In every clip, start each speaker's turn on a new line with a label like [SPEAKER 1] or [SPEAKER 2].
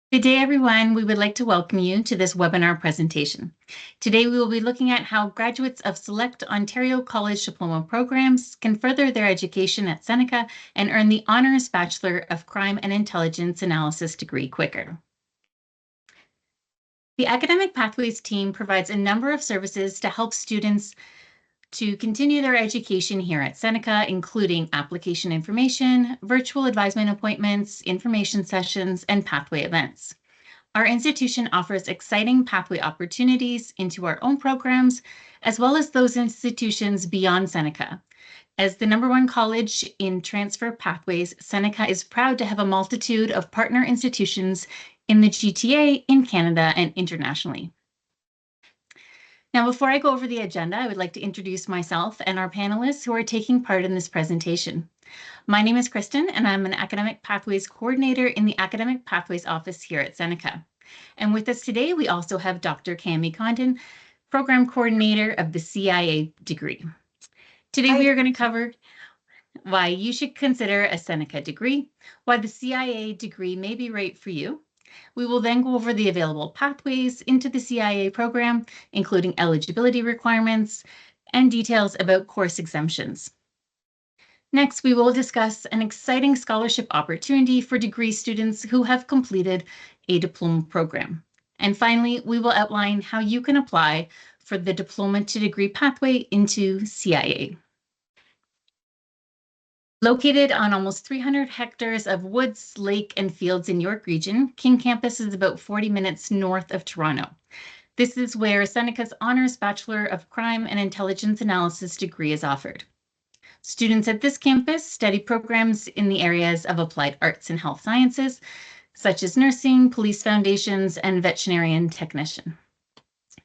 [SPEAKER 1] Good day, everyone. We would like to welcome you to this webinar presentation. Today, we will be looking at how graduates of select Ontario College Diploma programs can further their education at Seneca and earn the Honours Bachelor of Crime and Intelligence Analysis degree quicker. The Academic Pathways team provides a number of services to help students to continue their education here at Seneca, including application information, virtual advisement appointments, information sessions, and pathway events. Our institution offers exciting pathway opportunities into our own programs, as well as those institutions beyond Seneca. As the #1 college in transfer pathways, Seneca is proud to have a multitude of partner institutions in the GTA, in Canada, and internationally. Now, before I go over the agenda, I would like to introduce myself and our panelists who are taking part in this presentation. My name is Kristen, and I'm an Academic Pathways Coordinator in the Academic Pathways Office here at Seneca. And with us today, we also have Dr. Cami Condon, Program Coordinator of the CIA degree. Today, we are going to cover why you should consider a Seneca degree, why the CIA degree may be right for you. We will then go over the available pathways into the CIA program, including eligibility requirements and details about course exemptions. Next, we will discuss an exciting scholarship opportunity for degree students who have completed a diploma program. And finally, we will outline how you can apply for the diploma to degree pathway into CIA. Located on almost 300 hectares of woods, lake, and fields in York Region, King Campus is about 40 minutes north of Toronto. This is where Seneca's Honours Bachelor of Crime and Intelligence Analysis degree is offered. Students at this campus study programs in the areas of applied arts and health sciences, such as nursing, police foundations, and veterinarian technician.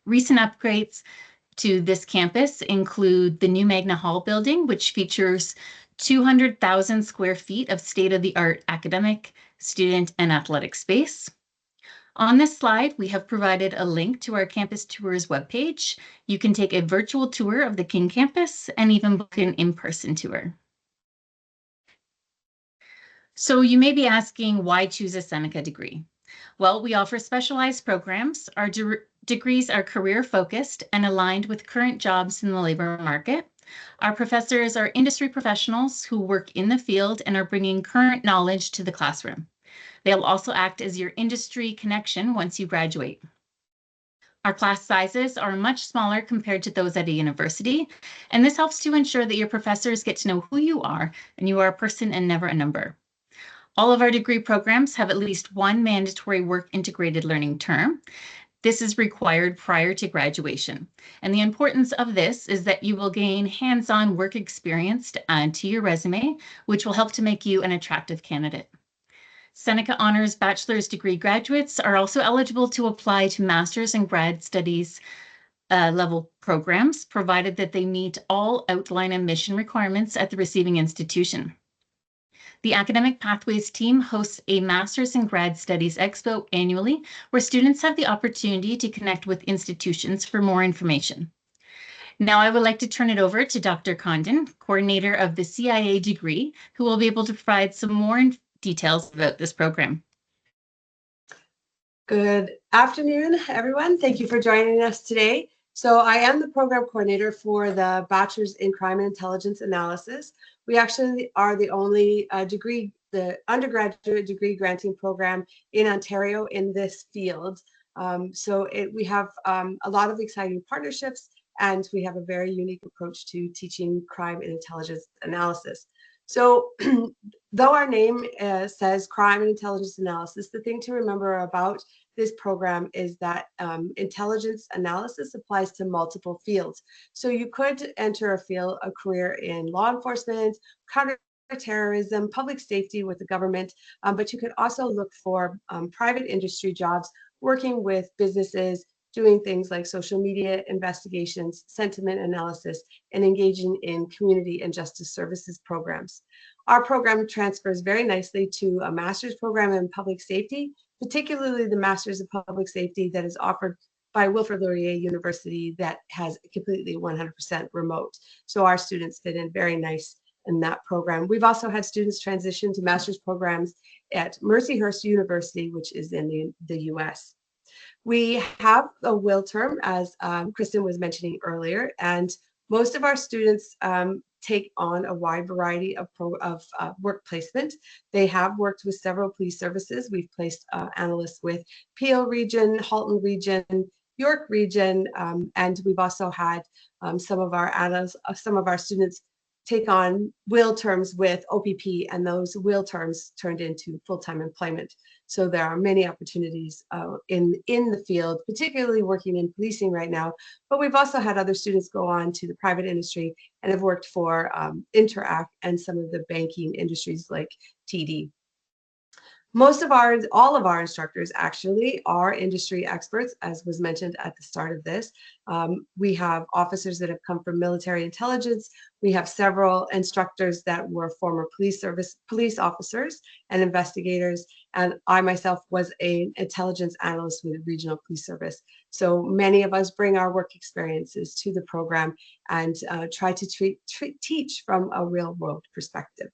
[SPEAKER 1] Recent upgrades to this campus include the new Magna Hall building, which features 200,000 square feet of state-of-the-art academic, student, and athletic space. On this slide, we have provided a link to our campus tours webpage. You can take a virtual tour of the King campus and even book an in-person tour. So you may be asking, why choose a Seneca degree? Well, we offer specialized programs. Our degrees are career-focused and aligned with current jobs in the labor market. Our professors are industry professionals who work in the field and are bringing current knowledge to the classroom. They'll also act as your industry connection once you graduate. Our class sizes are much smaller compared to those at a university, and this helps to ensure that your professors get to know who you are and you are a person and never a number. All of our degree programs have at least one mandatory work integrated learning term. This is required prior to graduation. And the importance of this is that you will gain hands-on work experience to add to your resume, which will help to make you an attractive candidate. Seneca Honours Bachelor's degree graduates are also eligible to apply to master's and grad studies level programs, provided that they meet all outline admission requirements at the receiving institution. The Academic Pathways team hosts a Master's in Grad Studies Expo annually, where students have the opportunity to connect with institutions for more information. Now I would like to turn it over to Dr. Condon, coordinator of the CIA degree, who will be able to provide some more details about this program.
[SPEAKER 2] Good afternoon, everyone. Thank you for joining us today. So I am the program coordinator for the Bachelor's in Crime and Intelligence Analysis. We actually are the only the undergraduate degree granting program in Ontario in this field. We have a lot of exciting partnerships, and we have a very unique approach to teaching crime and intelligence analysis. So though our name says crime and intelligence analysis, the thing to remember about this program is that intelligence analysis applies to multiple fields. So you could enter a career in law enforcement, counterterrorism, public safety with the government, but you could also look for private industry jobs working with businesses, doing things like social media investigations, sentiment analysis, and engaging in community and justice services programs. Our program transfers very nicely to a master's program in public safety, particularly the Master's of Public Safety that is offered by Wilfrid Laurier University that has completely 100% remote. So our students fit in very nice in that program. We've also had students transition to master's programs at Mercyhurst University, which is in the US. We have a will term, as Kristen was mentioning earlier, and most of our students take on a wide variety of work placement. They have worked with several police services. We've placed analysts with Peel Region, Halton Region, York Region, and we've also had some of our analysts, some of our students take on will terms with OPP, and those will terms turned into full-time employment. So there are many opportunities in the field, particularly working in policing right now. But we've also had other students go on to the private industry and have worked for Interact and some of the banking industries like TD. All of our instructors actually are industry experts, as was mentioned at the start of this. We have officers that have come from military intelligence. We have several instructors that were former police officers and investigators. And I myself was an intelligence analyst with the Regional Police Service. So many of us bring our work experiences to the program and try to teach from a real world perspective.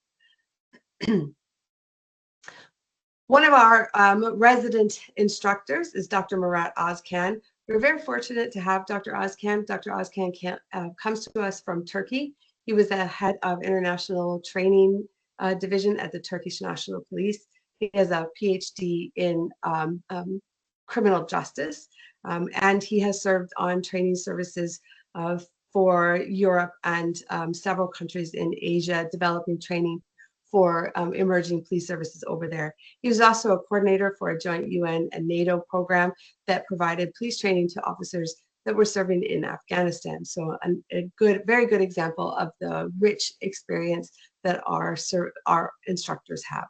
[SPEAKER 2] One of our resident instructors is Dr. Murat Ozkan. We're very fortunate to have Dr. Ozkan. Dr. Ozkan comes to us from Turkey. He was the head of international training division at the Turkish National Police. He has a PhD in criminal justice, and he has served on training services for Europe and several countries in Asia, developing training for emerging police services over there. He was also a coordinator for a joint UN and NATO program that provided police training to officers that were serving in Afghanistan. So a very good example of the rich experience that our instructors have.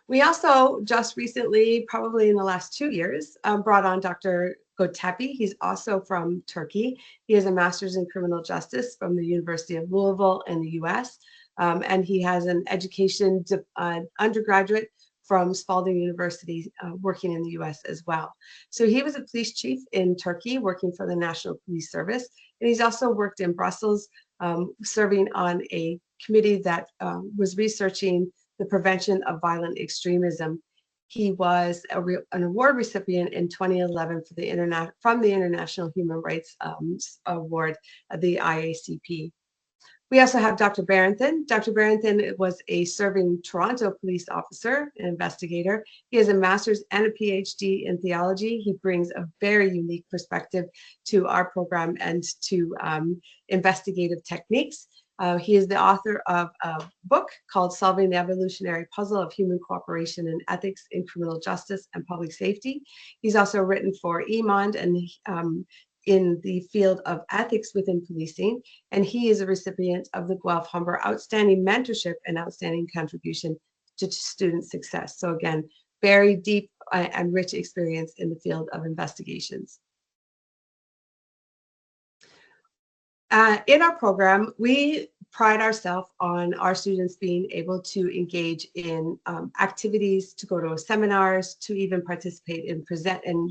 [SPEAKER 2] We also just recently, probably in the last 2 years, brought on Dr. Gotepi. He's also from Turkey. He has a master's in criminal justice from the University of Louisville in the US. And he has an education undergraduate from Spalding University working in the US as well. So he was a police chief in Turkey working for the National Police Service. And he's also worked in Brussels, serving on a committee that was researching the prevention of violent extremism. He was an award recipient in 2011 from the International Human Rights Award, the IACP. We also have Dr. Barrington. Dr. Barrington was a serving Toronto police officer and investigator. He has a master's and a PhD in theology. He brings a very unique perspective to our program and to investigative techniques. He is the author of a book called Solving the Evolutionary Puzzle of Human Cooperation and Ethics in Criminal Justice and Public Safety. He's also written for EMOND and in the field of ethics within policing, and he is a recipient of the Guelph Humber Outstanding Mentorship and Outstanding Contribution to Student Success. So again, very deep and rich experience in the field of investigations. In our program, we pride ourselves on our students being able to engage in activities, to go to seminars, to even participate in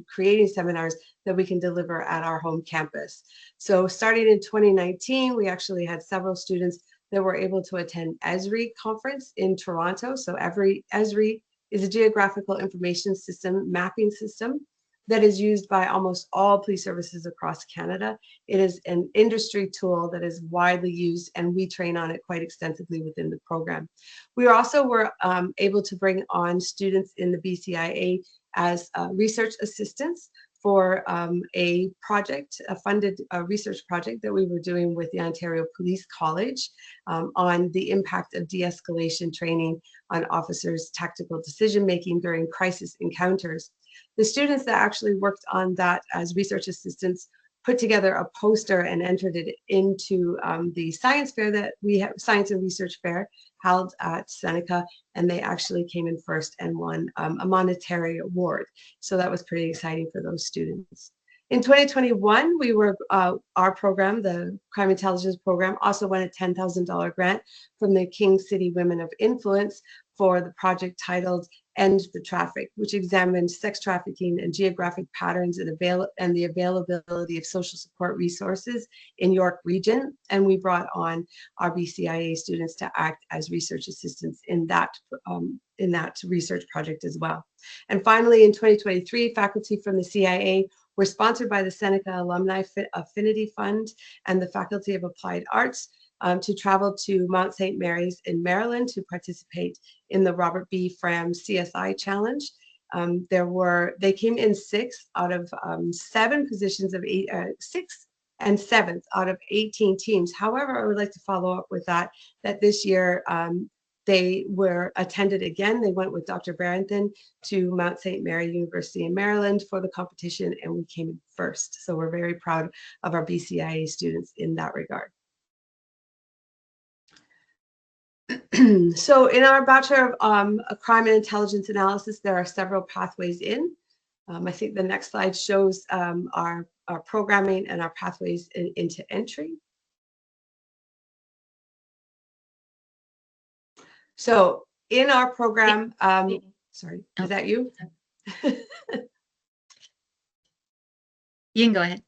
[SPEAKER 2] creating seminars that we can deliver at our home campus. So starting in 2019, we actually had several students that were able to attend ESRI conference in Toronto. So ESRI is a geographical information system, mapping system that is used by almost all police services across Canada. It is an industry tool that is widely used, and we train on it quite extensively within the program. We also were able to bring on students in the BCIA as research assistants for a funded research project that we were doing with the Ontario Police College on the impact of de-escalation training on officers' tactical decision-making during crisis encounters. The students that actually worked on that as research assistants put together a poster and entered it into the science fair that we have, science and research fair held at Seneca, and they actually came in first and won a monetary award. So that was pretty exciting for those students. In 2021, our program, the Crime Intelligence Program, also won a $10,000 grant from the King City Women of Influence for the project titled End the Traffic, which examined sex trafficking and geographic patterns and the availability of social support resources in York Region. And we brought on our BCIA students to act as research assistants in that research project as well. And finally, in 2023, faculty from the CIA were sponsored by the Seneca Alumni Affinity Fund and the Faculty of Applied Arts to travel to Mount St. Mary's in Maryland to participate in the Robert B. Fram CSI Challenge. They came in sixth out of 7 positions of 8, 6th and 7th out of 18 teams. However, I would like to follow up with that this year they were attended again. They went with Dr. Barrington to Mount St. Mary University in Maryland for the competition, and we came in first. So we're very proud of our BCIA students in that regard. So in our Bachelor of Crime and Intelligence Analysis, there are several pathways in. I think the next slide shows our programming and our pathways into entry. So in our program, sorry, is that you?
[SPEAKER 1] You can go ahead.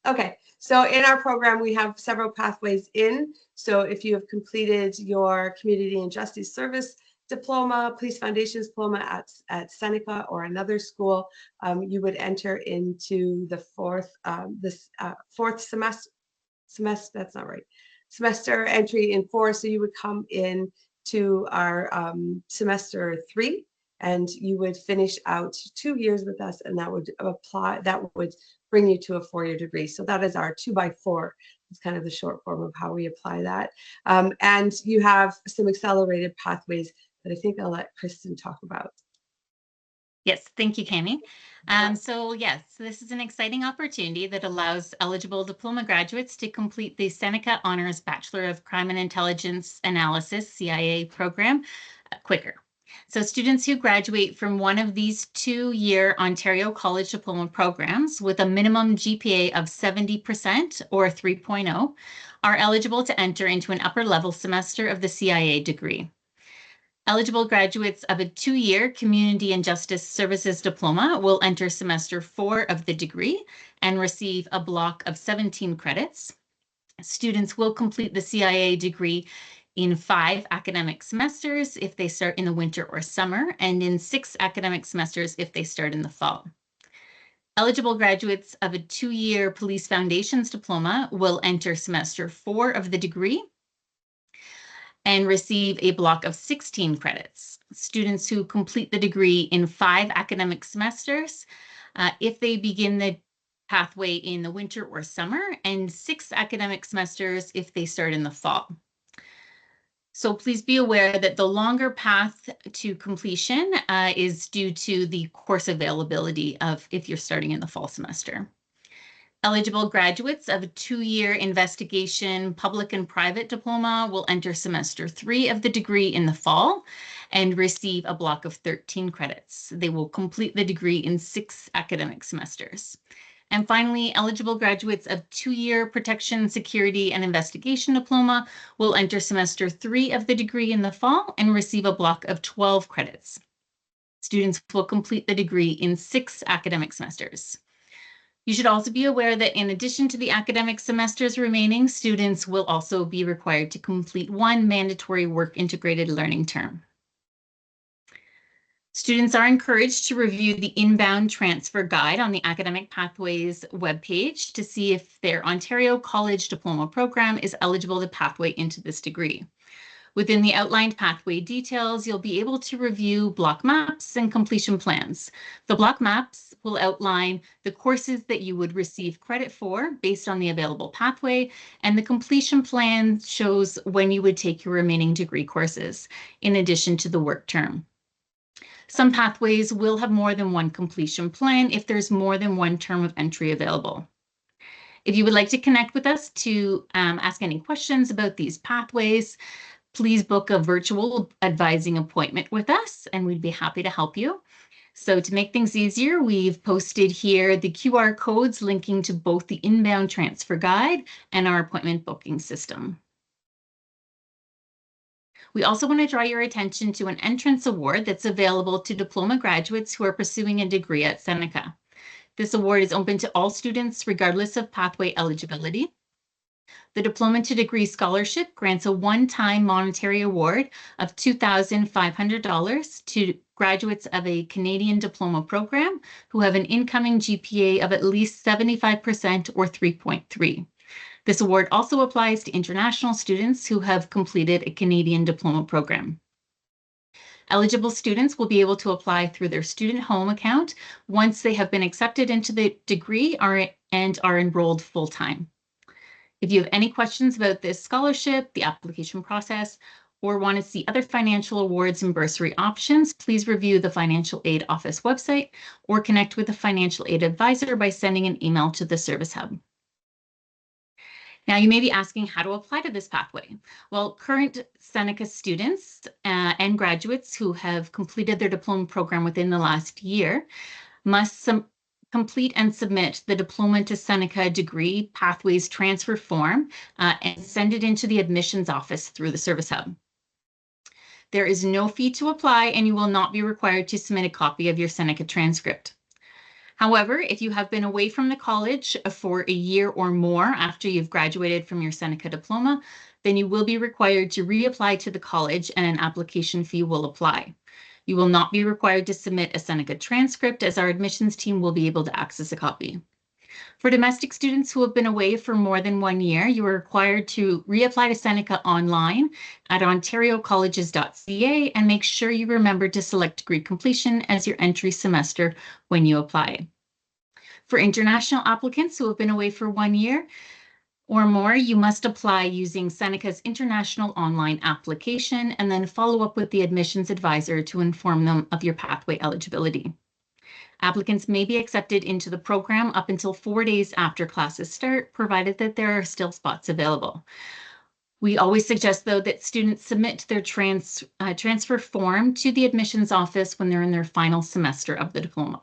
[SPEAKER 2] Okay, so in our program, we have several pathways in. So if you have completed your Community and Justice Service diploma, Police Foundations diploma at Seneca or another school, you would enter into the fourth semester, that's not right, semester entry in 4. So you would come in to our semester 3, and you would finish out 2 years with us, and that would bring you to a 4-year degree. So that is our 2x4. It's kind of the short form of how we apply that. And you have some accelerated pathways that I think I'll let Kristen talk about.
[SPEAKER 1] Yes, thank you, Kami. So yes, this is an exciting opportunity that allows eligible diploma graduates to complete the Seneca Honors Bachelor of Crime and Intelligence Analysis, CIA program quicker. So students who graduate from one of these 2-year Ontario College Diploma programs with a minimum GPA of 70% or 3.0 are eligible to enter into an upper level semester of the CIA degree. Eligible graduates of a 2-year Community and Justice Services diploma will enter semester 4 of the degree and receive a block of 17 credits. Students will complete the CIA degree in 5 academic semesters if they start in the winter or summer, and in 6 academic semesters if they start in the fall. Eligible graduates of a 2-year Police Foundations diploma will enter semester 4 of the degree and receive a block of 16 credits. Students who complete the degree in 5 academic semesters, if they begin the pathway in the winter or summer, and 6 academic semesters if they start in the fall. So please be aware that the longer path to completion is due to the course availability of if you're starting in the fall semester. Eligible graduates of a 2-year investigation public and private diploma will enter semester 3 of the degree in the fall and receive a block of 13 credits. They will complete the degree in 6 academic semesters. And finally, eligible graduates of 2-year protection, security, and investigation diploma will enter semester 3 of the degree in the fall and receive a block of 12 credits. Students will complete the degree in 6 academic semesters. You should also be aware that in addition to the academic semesters remaining, students will also be required to complete 1 mandatory work integrated learning term. Students are encouraged to review the inbound transfer guide on the Academic Pathways webpage to see if their Ontario College Diploma program is eligible to pathway into this degree. Within the outlined pathway details, you'll be able to review block maps and completion plans. The block maps will outline the courses that you would receive credit for based on the available pathway, and the completion plan shows when you would take your remaining degree courses, in addition to the work term. Some pathways will have more than 1 completion plan if there's more than 1 term of entry available. If you would like to connect with us to ask any questions about these pathways, please book a virtual advising appointment with us, and we'd be happy to help you. So to make things easier, we've posted here the QR codes linking to both the inbound transfer guide and our appointment booking system. We also want to draw your attention to an entrance award that's available to diploma graduates who are pursuing a degree at Seneca. This award is open to all students regardless of pathway eligibility. The Diploma to Degree Scholarship grants a one-time monetary award of $2,500 to graduates of a Canadian diploma program who have an incoming GPA of at least 75% or 3.3. This award also applies to international students who have completed a Canadian diploma program. Eligible students will be able to apply through their student home account once they have been accepted into the degree and are enrolled full-time. If you have any questions about this scholarship, the application process, or want to see other financial awards and bursary options, please review the Financial Aid Office website or connect with a financial aid advisor by sending an email to the Service Hub. Now, you may be asking how to apply to this pathway. Well, current Seneca students and graduates who have completed their diploma program within the last year must complete and submit the Diploma to Seneca Degree Pathways Transfer Form and send it into the admissions office through the Service Hub. There is no fee to apply, and you will not be required to submit a copy of your Seneca transcript. However, if you have been away from the college for a year or more after you've graduated from your Seneca diploma, then you will be required to reapply to the college and an application fee will apply. You will not be required to submit a Seneca transcript as our admissions team will be able to access a copy. For domestic students who have been away for more than 1 year, you are required to reapply to Seneca online at ontariocolleges.ca and make sure you remember to select degree completion as your entry semester when you apply. For international applicants who have been away for 1 year or more, you must apply using Seneca's international online application and then follow up with the admissions advisor to inform them of your pathway eligibility. Applicants may be accepted into the program up until 4 days after classes start, provided that there are still spots available. We always suggest, though, that students submit their transfer form to the admissions office when they're in their final semester of the diploma.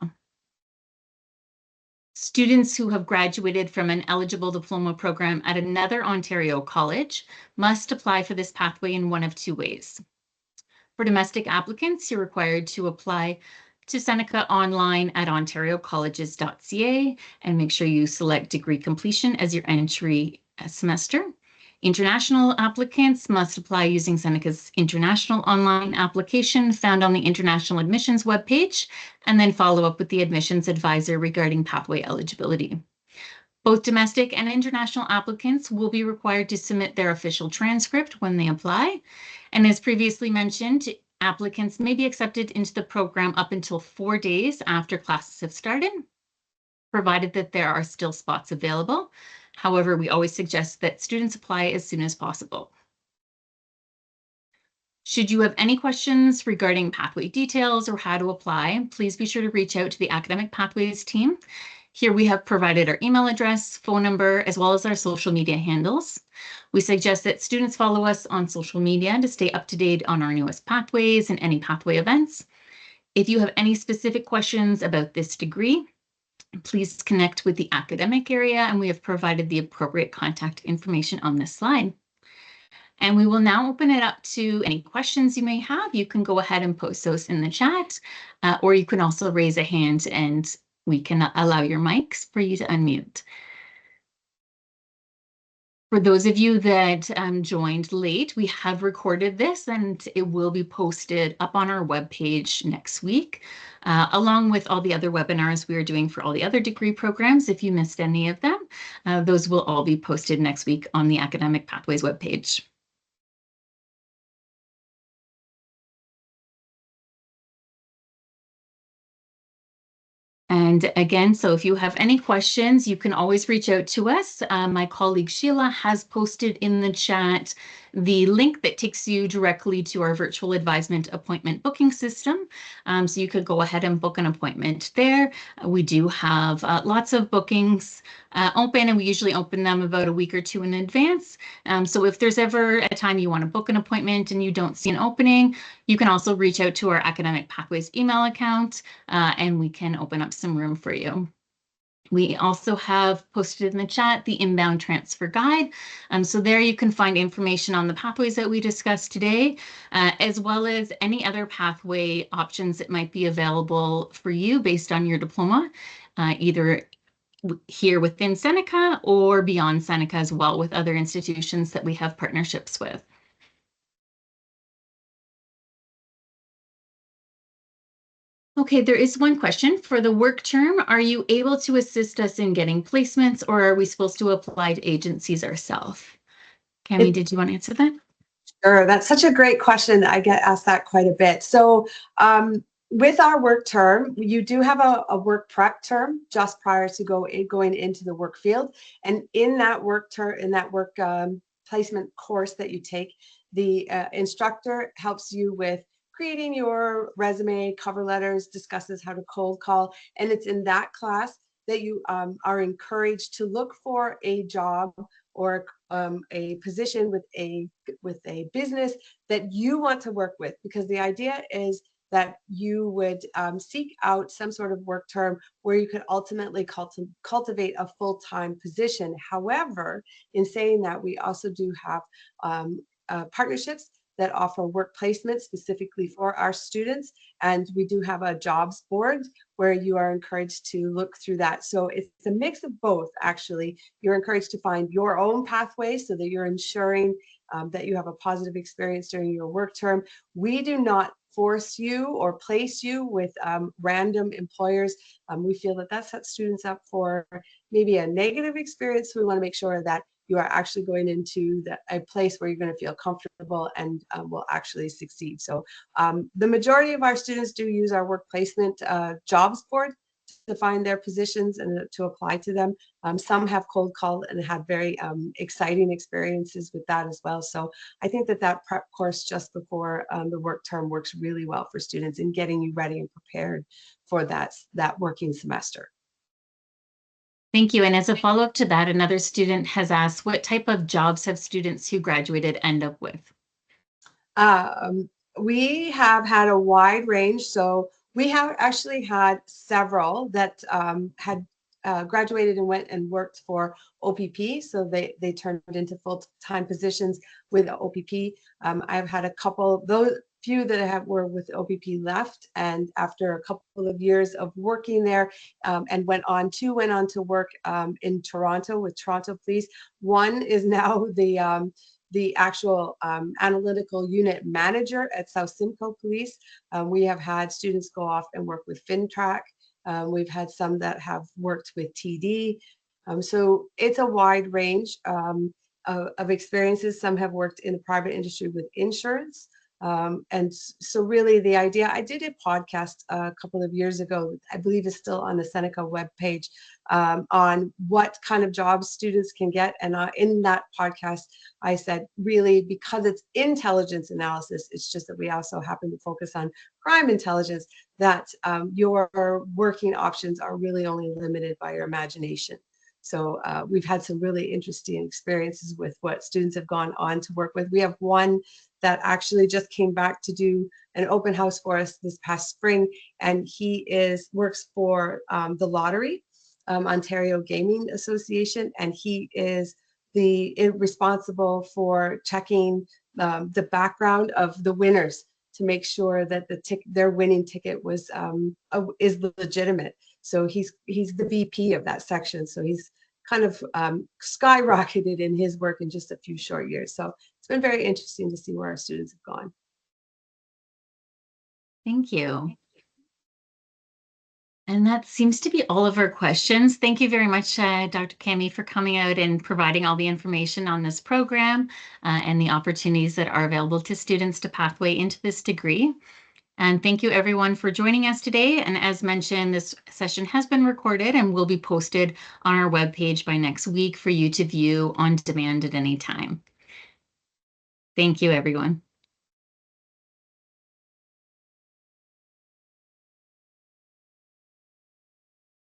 [SPEAKER 1] Students who have graduated from an eligible diploma program at another Ontario college must apply for this pathway in one of 2 ways. For domestic applicants, you're required to apply to Seneca online at ontariocolleges.ca and make sure you select degree completion as your entry semester. International applicants must apply using Seneca's international online application found on the International Admissions webpage, and then follow up with the admissions advisor regarding pathway eligibility. Both domestic and international applicants will be required to submit their official transcript when they apply. And as previously mentioned, applicants may be accepted into the program up until 4 days after classes have started, provided that there are still spots available. However, we always suggest that students apply as soon as possible. Should you have any questions regarding pathway details or how to apply, please be sure to reach out to the Academic Pathways team. Here we have provided our email address, phone number, as well as our social media handles. We suggest that students follow us on social media to stay up to date on our newest pathways and any pathway events. If you have any specific questions about this degree, please connect with the academic area, and we have provided the appropriate contact information on this slide. And we will now open it up to any questions you may have. You can go ahead and post those in the chat, or you can also raise a hand and we can allow your mics for you to unmute. For those of you that joined late, we have recorded this and it will be posted up on our webpage next week, along with all the other webinars we are doing for all the other degree programs. If you missed any of them, those will all be posted next week on the Academic Pathways webpage. And again, so if you have any questions, you can always reach out to us. My colleague Sheila has posted in the chat the link that takes you directly to our virtual advisement appointment booking system. So you could go ahead and book an appointment there. We do have lots of bookings open, and we usually open them about a week or 2 in advance. So if there's ever a time you want to book an appointment and you don't see an opening, you can also reach out to our Academic Pathways email account and we can open up some room for you. We also have posted in the chat the inbound transfer guide. So there you can find information on the pathways that we discussed today, as well as any other pathway options that might be available for you based on your diploma, either here within Seneca or beyond Seneca as well with other institutions that we have partnerships with. Okay, there is one question. For the work term, are you able to assist us in getting placements, or are we supposed to apply to agencies ourselves? Cami, did you want to answer that?
[SPEAKER 2] Sure, that's such a great question. I get asked that quite a bit. So with our work term, you do have a work prep term just prior to going into the work field. And in that work term, in that work placement course that you take, the instructor helps you with creating your resume, cover letters, discusses how to cold call. And it's in that class that you are encouraged to look for a job or a position with a business that you want to work with, because the idea is that you would seek out some sort of work term where you could ultimately cultivate a full-time position. However, in saying that, we also do have partnerships that offer work placement specifically for our students. And we do have a jobs board where you are encouraged to look through that. So it's a mix of both, actually. You're encouraged to find your own pathway so that you're ensuring that you have a positive experience during your work term. We do not force you or place you with random employers. We feel that that sets students up for maybe a negative experience. So we want to make sure that you are actually going into a place where you're going to feel comfortable and will actually succeed. So the majority of our students do use our work placement jobs board to find their positions and to apply to them. Some have cold called and had very exciting experiences with that as well. So I think that prep course just before the work term works really well for students in getting you ready and prepared for that working semester.
[SPEAKER 1] Thank you. And as a follow-up to that, another student has asked, what type of jobs have students who graduated end up with?
[SPEAKER 2] We have had a wide range. So we have actually had several that had graduated and went and worked for OPP. So they turned into full-time positions with OPP. I've had a couple, those few that were with OPP left, and after a couple of years of working there and went on to work in Toronto with Toronto Police. One is now the actual analytical unit manager at South Simcoe Police. We have had students go off and work with FinTrack. We've had some that have worked with TD. So it's a wide range of experiences. Some have worked in the private industry with insurance. And so really the idea, I did a podcast a couple of years ago, I believe is still on the Seneca webpage, on what kind of jobs students can get. And in that podcast, I said, really, because it's intelligence analysis, it's just that we also happen to focus on crime intelligence, that your working options are really only limited by your imagination. So we've had some really interesting experiences with what students have gone on to work with. We have one that actually just came back to do an open house for us this past spring, and he works for the lottery, Ontario Gaming Association, and he is responsible for checking the background of the winners to make sure that their winning ticket is legitimate. So he's the VP of that section. So he's kind of skyrocketed in his work in just a few short years. So it's been very interesting to see where our students have gone.
[SPEAKER 1] Thank you. And that seems to be all of our questions. Thank you very much, Dr. Cami, for coming out and providing all the information on this program and the opportunities that are available to students to pathway into this degree. And thank you everyone for joining us today. And as mentioned, this session has been recorded and will be posted on our webpage by next week for you to view on demand at any time. Thank you, everyone.